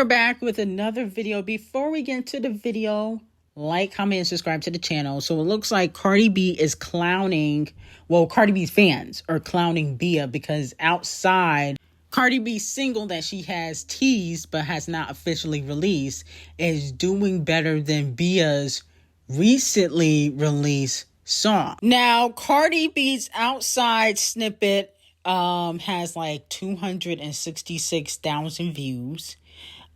are back with another video. Before we get into the video, like, comment, and subscribe to the channel. So it looks like Cardi B is clowning, well, Cardi B's fans are clowning Bia because outside, Cardi B's single that she has teased but has not officially released is doing better than Bia's recently released song. Now, Cardi B's outside snippet has like 266,000 views.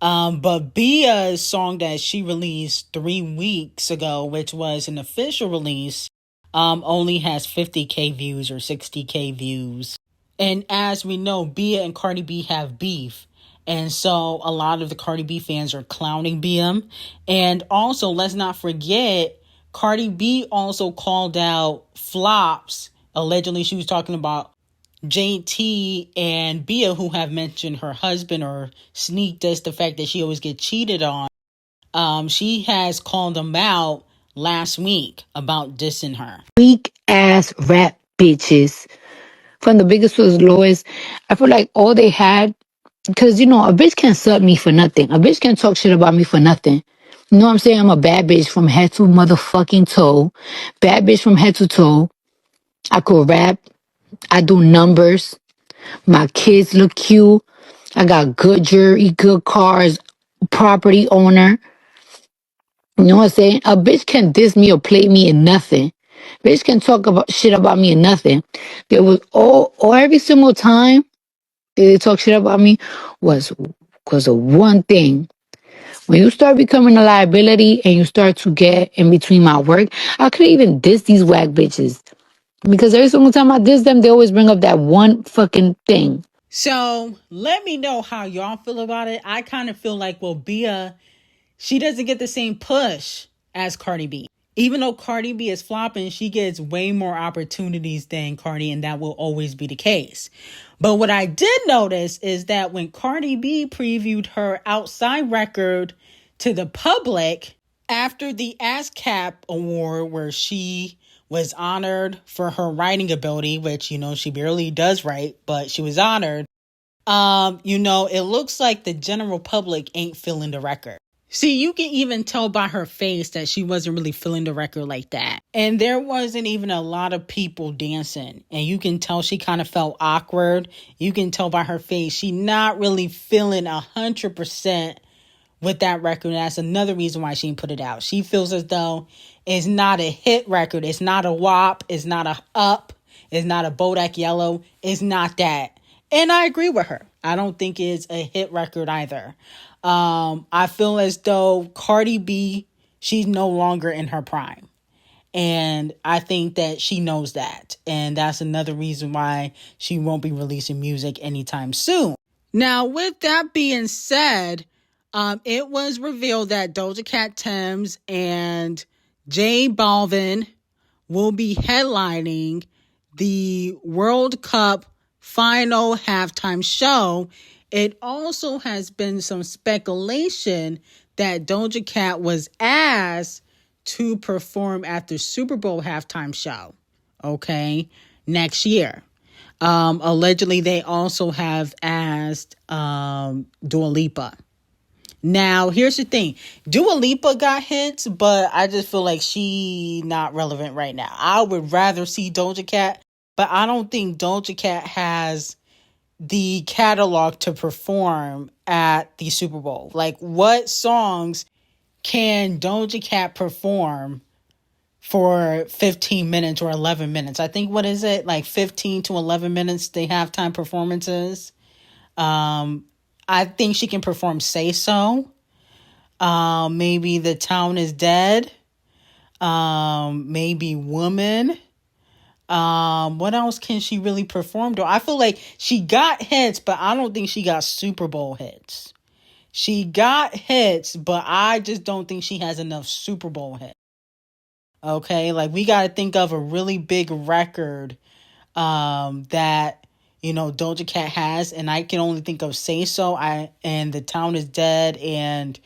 But Bia's song that she released 3 weeks ago, which was an official release, only has 50K views or 60K views. And as we know, Bia and Cardi B have beef. And so a lot of the Cardi B fans are clowning Bia. And also, let's not forget, Cardi B also called out flops. Allegedly, she was talking about JT and Bia, who have mentioned her husband or sneak this, the fact that she always gets cheated on. She has called them out last week about dissing her. Weak ass rap bitches from the biggest to the lowest. I feel like all they had, because a bitch can't sub me for nothing. A bitch can't talk shit about me for nothing. You know what I'm saying? I'm a bad bitch from head to motherfucking toe. Bad bitch from head to toe. I could rap. I do numbers. My kids look cute. I got good jewelry, good cars, property owner. You know what I'm saying? A bitch can diss me or play me in nothing. Bitch can talk about shit about me in nothing. There was all every single time they talk shit about me was because of one thing. When you start becoming a liability and you start to get in between my work, I could even diss these whack bitches. Because every single time I diss them, they always bring up that one fucking thing. So let me know how y'all feel about it. I kind of feel like, well, Bia, she doesn't get the same push as Cardi B. Even though Cardi B is flopping, she gets way more opportunities than Cardi, and that will always be the case. But what I did notice is that when Cardi B previewed her outside record to the public after the ASCAP award, where she was honored for her writing ability, which, she barely does write, but she was honored. It looks like the general public ain't feeling the record. See, you can even tell by her face that she wasn't really feeling the record like that. And there wasn't even a lot of people dancing. And you can tell she kind of felt awkward. You can tell by her face she not really feeling 100% with that record. And that's another reason why she didn't put it out. She feels as though it's not a hit record. It's not a WAP. It's not a Up. It's not a Bodak Yellow. It's not that. And I agree with her. I don't think it's a hit record either. I feel as though Cardi B, she's no longer in her prime. And I think that she knows that. And that's another reason why she won't be releasing music anytime soon. Now, with that being said, it was revealed that Doja Cat Thames and J Balvin will be headlining the World Cup final halftime show. It also has been some speculation that Doja Cat was asked to perform at the Super Bowl halftime show, next year. Allegedly, they also have asked Dua Lipa. Now, here's the thing. Dua Lipa got hits, but I just feel like she not relevant right now. I would rather see Doja Cat, but I don't think Doja Cat has the catalog to perform at the Super Bowl. Like, what songs can Doja Cat perform for 15 minutes or 11 minutes? I think, what is it? Like 15 to 11 minutes, they have time performances. I think she can perform Say So. Maybe The Town Is Dead. Maybe Woman. What else can she really perform to? I feel like she got hits, but I don't think she got Super Bowl hits. She got hits, but I just don't think she has enough Super Bowl hits. Okay, like we got to think of a really big record that Doja Cat has, and I can only think of Say So, and The Town Is Dead, and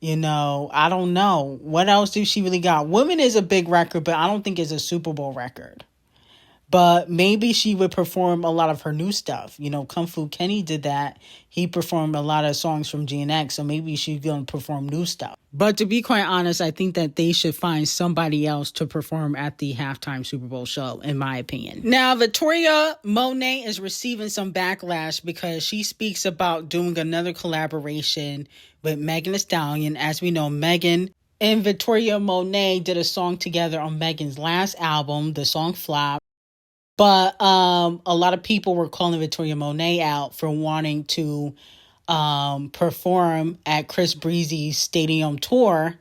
I don't know what else do she really got. Woman is a big record, but I don't think it's a Super Bowl record. But maybe she would perform a lot of her new stuff. You know, Kung Fu Kenny did that. He performed a lot of songs from GNX, so maybe she's going to perform new stuff. But to be quite honest, I think that they should find somebody else to perform at the halftime Super Bowl show, in my opinion. Now, Victoria Monet is receiving some backlash because she speaks about doing another collaboration with Megan Thee Stallion. As we know, Megan and Victoria Monet did a song together on Megan's last album. The song flopped. But a lot of people were calling Victoria Monet out for wanting to perform at Chris Breezy's stadium tour.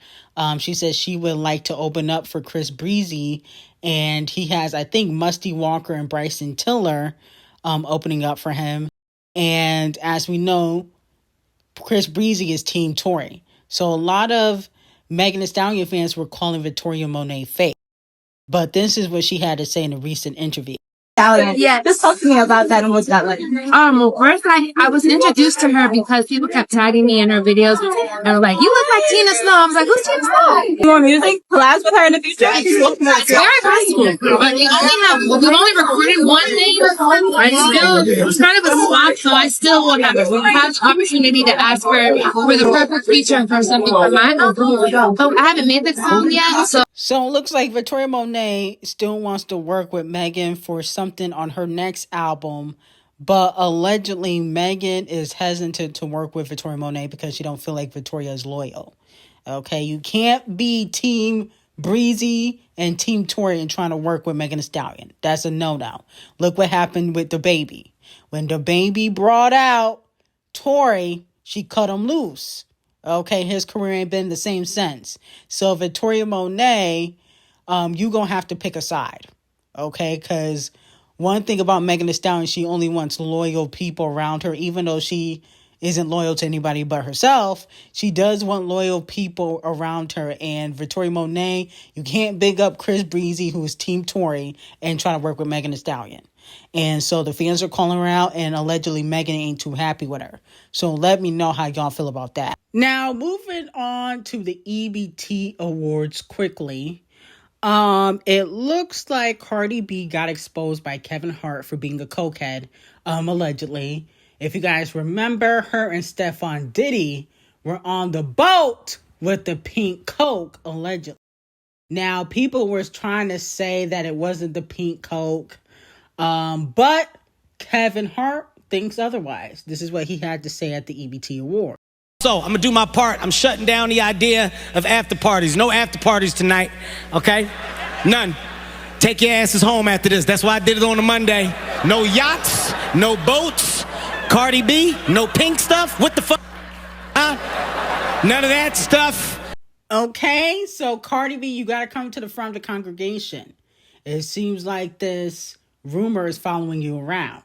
She says she would like to open up for Chris Breezy. And he has, I think, Musty Walker and Bryson Tiller opening up for him. And as we know, Chris Breezy is Team Tory. So a lot of Megan Thee Stallion fans were calling Victoria Monet fake. But this is what she had to say in a recent interview. Yeah, just talk to me about that and what's that like. Well, first I was introduced to her because people kept tagging me in her videos and were like, "You look like Tina Snow." I was like, "Who's Tina Snow?" More music collabs with her in the future. Very possible, but we've only recorded one thing. It's kind of a swap, so I still will have the opportunity to ask her for the perfect feature for something for mine. But I haven't made the song yet, So it looks like Victoria Monet still wants to work with Megan for something on her next album, but allegedly Megan is hesitant to work with Victoria Monet because she don't feel like Victoria is loyal. Okay, you can't be Team Breezy and Team Tory and trying to work with Megan Thee Stallion. That's a no-no. Look what happened with DaBaby. When DaBaby brought out Tory, she cut him loose. Okay, his career ain't been the same since. So Victoria Monet, you gonna have to pick a side, okay? Because one thing about Megan Thee Stallion, she only wants loyal people around her, even though she isn't loyal to anybody but herself. She does want loyal people around her. And Victoria Monet, you can't big up Chris Breezy, who is Team Tory, and try to work with Megan Thee Stallion. And so the fans are calling her out, and allegedly Megan ain't too happy with her. So let me know how y'all feel about that. Now, moving on to the EBT Awards quickly. It looks like Cardi B got exposed by Kevinhart for being a cokehead, allegedly. If you guys remember, her and Stephon Diddy were on the boat with the pink coke, allegedly. Now, people were trying to say that it wasn't the pink coke, but Kevinhart thinks otherwise. This is what he had to say at the EBT Award. So, I'm going to do my part. I'm shutting down the idea of after parties. No after parties tonight, okay? None. Take your asses home after this. That's why I did it on a Monday. No yachts, no boats, Cardi B, no pink stuff. What the fuck? Huh? None of that stuff. Okay, so Cardi B, you got to come to the front of the congregation. It seems like this rumor is following you around.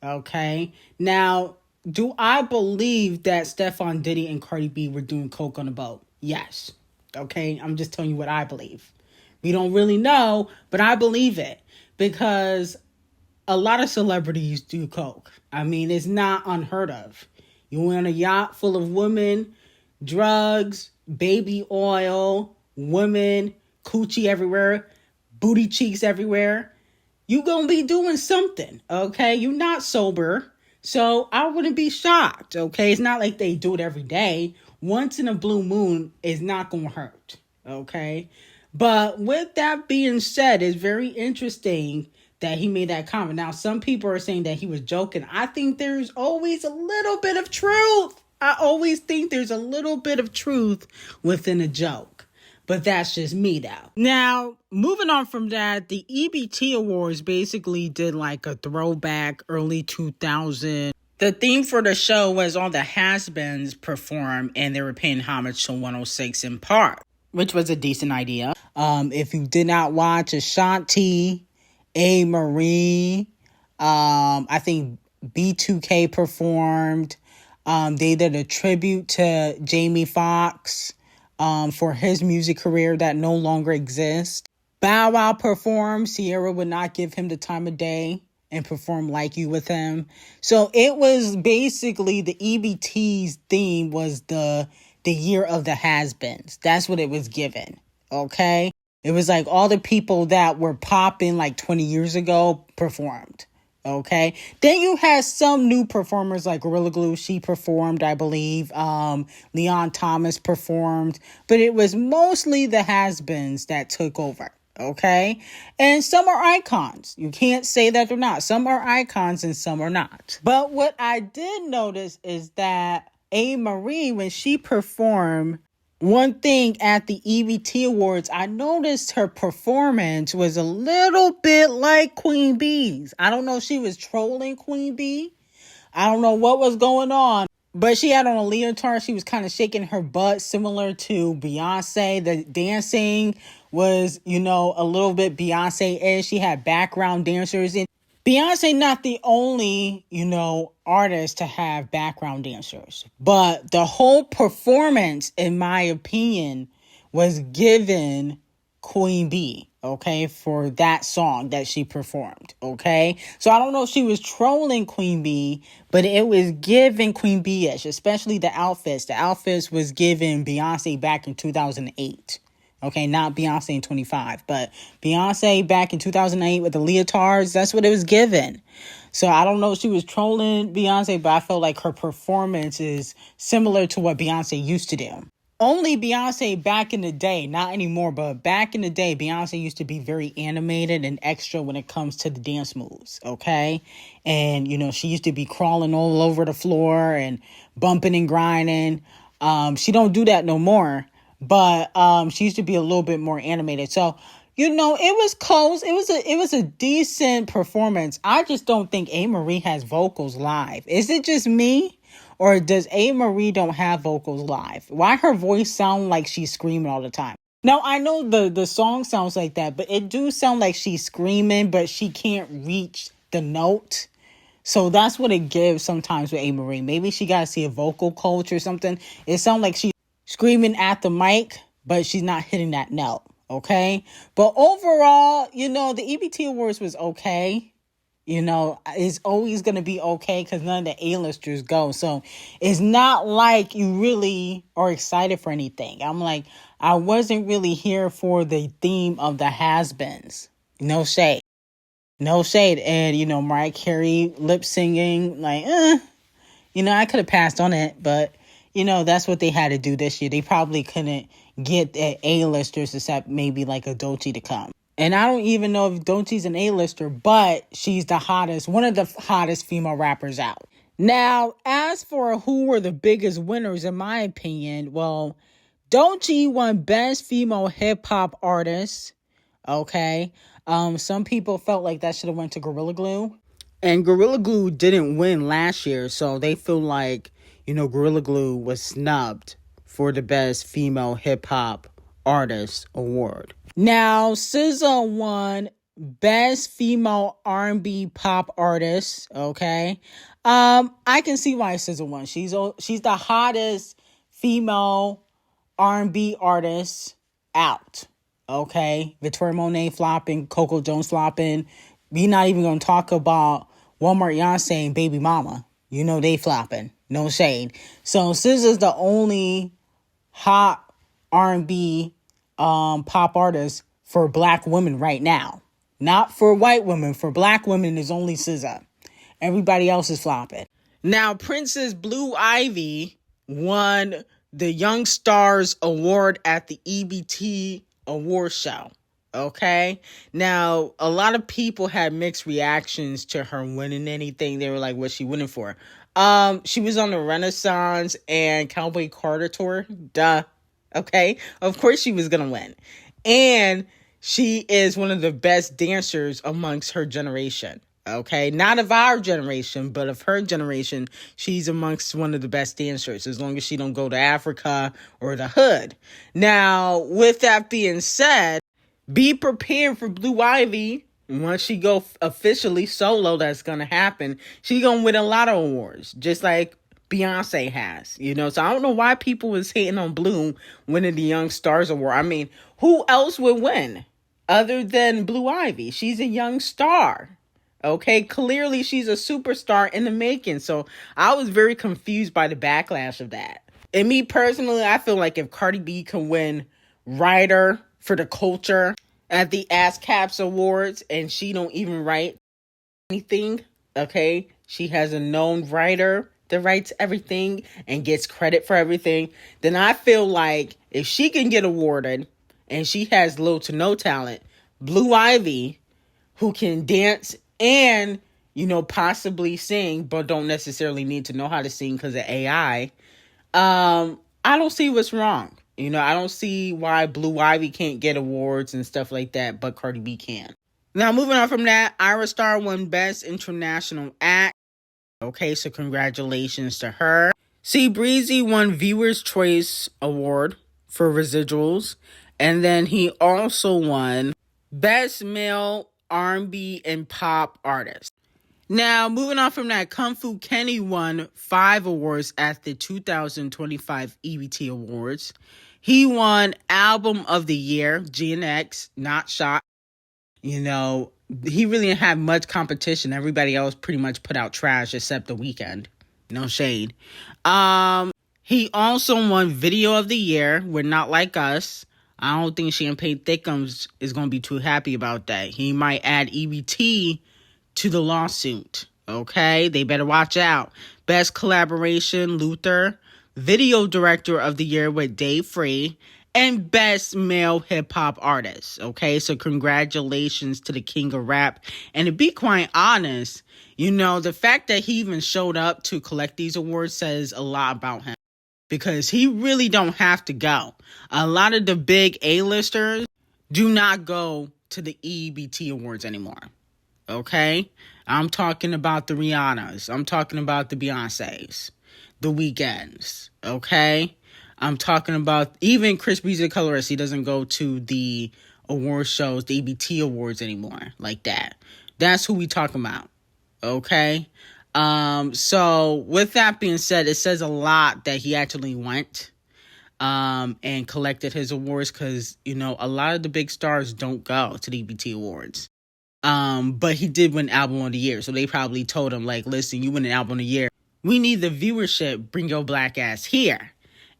Okay, now, do I believe that Stephon Diddy and Cardi B were doing coke on a boat? Yes. Okay, I'm just telling you what I believe. We don't really know, but I believe it because a lot of celebrities do coke. I mean, it's not unheard of. You on a yacht full of women, drugs, baby oil, women, coochie everywhere, booty cheeks everywhere. You gonna be doing something, okay? You're not sober, so I wouldn't be shocked, okay? It's not like they do it every day. Once in a blue moon is not gonna hurt, okay? But with that being said, it's very interesting that he made that comment. Now, some people are saying that he was joking. I think there's always a little bit of truth. I always think there's a little bit of truth within a joke. But that's just me, though. Now, moving on from that, the EBT Awards basically did like a throwback early 2000. The theme for the show was all the has-beens perform, and they were paying homage to 106 in Park, which was a decent idea. If you did not watch Ashanti, A. Marie, I think B2K performed. They did a tribute to Jamie Foxx for his music career that no longer exists. Bow Wow performed. Sierra would not give him the time of day and perform Like You with him. So it was basically the EBT's theme was the year of the has-beens. That's what it was given. Okay. It was like all the people that were popping like 20 years ago performed. Okay. Then you had some new performers like Gorilla Glue. She performed, I believe. Leon Thomas performed. But it was mostly the has-beens that took over. Okay. And some are icons. You can't say that they're not. Some are icons and some are not. But what I did notice is that A. Marie, when she performed, one thing at the EBT Awards, I noticed her performance was a little bit like Queen B's. I don't know if she was trolling Queen B. I don't know what was going on. But she had on a leotard. She was kind of shaking her butt, similar to Beyonce. The dancing was, a little bit Beyonce-ish. She had background dancers. And Beyonce not the only, artist to have background dancers. But the whole performance, in my opinion, was given Queen B, okay, for that song that she performed, okay? So I don't know if she was trolling Queen B, but it was giving Queen B-ish, especially the outfits. The outfits was given Beyonce back in 2008. Okay, not Beyonce in 25, but Beyonce back in 2008 with the leotards, that's what it was given. So I don't know if she was trolling Beyonce, but I felt like her performance is similar to what Beyonce used to do. Only Beyonce back in the day, not anymore, but back in the day, Beyonce used to be very animated and extra when it comes to the dance moves, okay? And, she used to be crawling all over the floor and bumping and grinding. She don't do that no more. But she used to be a little bit more animated. So, it was close. It was a decent performance. I just don't think A. Marie has vocals live. Is it just me? Or does A. Marie don't have vocals live? Why her voice sound like she's screaming all the time? Now, I know the song sounds like that, but it do sound like she's screaming, but she can't reach the note. So that's what it gives sometimes with A. Marie. Maybe she got to see a vocal coach or something. It sounds like she's screaming at the mic, but she's not hitting that note, okay? But overall, the EBT Awards was okay. It's always going to be okay because none of the A-listers go. So it's not like you really are excited for anything. I'm like, I wasn't really here for the theme of the has-beens. No shade. No shade. And, Mariah Carey lip singing, like, I could have passed on it, but that's what they had to do this year. They probably couldn't get the A-listers except maybe like a D0JA to come. And I don't even know if D0JA's an A-lister, but she's one of the hottest female rappers out. Now, as for who were the biggest winners, in my opinion, well, D0JA won Best Female Hip Hop Artist. Okay. Some people felt like that should have went to Gorilla Glue. And Gorilla Glue didn't win last year, so they feel like, Gorilla Glue was snubbed for the Best Female Hip Hop Artist Award. Now, SZA won Best Female R&B Pop Artist, okay? I can see why SZA won. She's the hottest female R&B artist out, okay? Victoria Monet flopping, Coco Jones flopping. We're not even going to talk about Walmart Beyonce and Baby Mama. They flopping. No shade. So SZA's the only hot R&B pop artist for black women right now. Not for white women. For black women is only SZA. Everybody else is flopping. Now, Princess Blue Ivy won the Young Stars Award at the EBT Award Show. Okay? Now, a lot of people had mixed reactions to her winning anything. They were like, what's she winning for? She was on the Renaissance and Cowboy Carter tour. Duh. Okay? Of course she was gonna win. And she is one of the best dancers amongst her generation. Okay? Not of our generation, but of her generation. She's amongst one of the best dancers, as long as she don't go to Africa or the hood. Now, with that being said, be prepared for Blue Ivy. Once she go officially solo, that's gonna happen. She gonna win a lot of awards, just like Beyonce has, So I don't know why people was hating on Blue winning the Young Stars Award. I mean, who else would win other than Blue Ivy? She's a young star. Okay, clearly she's a superstar in the making. So I was very confused by the backlash of that. And me personally, I feel like if Cardi B can win writer for the culture at the ASCAPs Awards, and she don't even write anything, okay? She has a known writer that writes everything and gets credit for everything. Then I feel like if she can get awarded and she has little to no talent, Blue Ivy, who can dance and, possibly sing, but don't necessarily need to know how to sing because of AI, I don't see what's wrong. I don't see why Blue Ivy can't get awards and stuff like that, but Cardi B can. Now, moving on from that, Ira Star won Best International Act. Okay, so congratulations to her. C Breezy won Viewer's Choice Award for Residuals. And then he also won Best Male R&B and Pop Artist. Now, moving on from that, Kung Fu Kenny won 5 awards at the 2025 EBT Awards. He won Album of the Year, GNX, Not Shot. He really didn't have much competition. Everybody else pretty much put out trash except The Weeknd. No shade. He also won Video of the Year with Not Like Us. I don't think Champagne Thickums is going to be too happy about that. He might add EBT to the lawsuit. Okay? They better watch out. Best Collaboration, Luther. Video Director of the Year with Dave Free. And Best Male Hip Hop Artist. Okay? So congratulations to the King of Rap. And to be quite honest, the fact that he even showed up to collect these awards says a lot about him. Because he really don't have to go. A lot of the big A-listers do not go to the EBT Awards anymore. Okay? I'm talking about the Rihannas. I'm talking about the Beyoncés. The Weeknds. Okay? I'm talking about even Chris Breezy Colorist. He doesn't go to the award shows, the EBT Awards anymore. Like that. That's who we talking about. Okay? So with that being said, it says a lot that he actually went and collected his awards because, a lot of the big stars don't go to the EBT Awards. But he did win Album of the Year. So they probably told him, like, listen, you win an Album of the Year. We need the viewership. Bring your black ass here.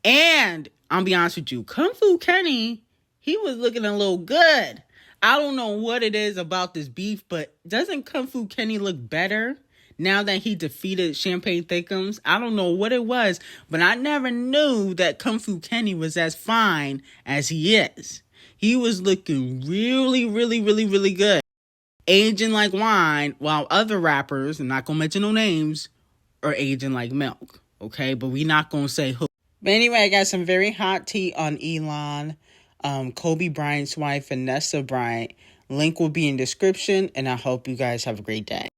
And I'll be honest with you, Kung Fu Kenny, he was looking a little good. I don't know what it is about this beef, but doesn't Kung Fu Kenny look better now that he defeated Champagne Thickums? I don't know what it was, but I never knew that Kung Fu Kenny was as fine as he is. He was looking really, really, really, really good. Aging like wine, while other rappers, I'm not going to mention no names, are aging like milk. Okay, but we not going to say who. But anyway, I got some very hot tea on Elon, Kobe Bryant's wife, Vanessa Bryant. Link will be in description, and I hope you guys have a great day.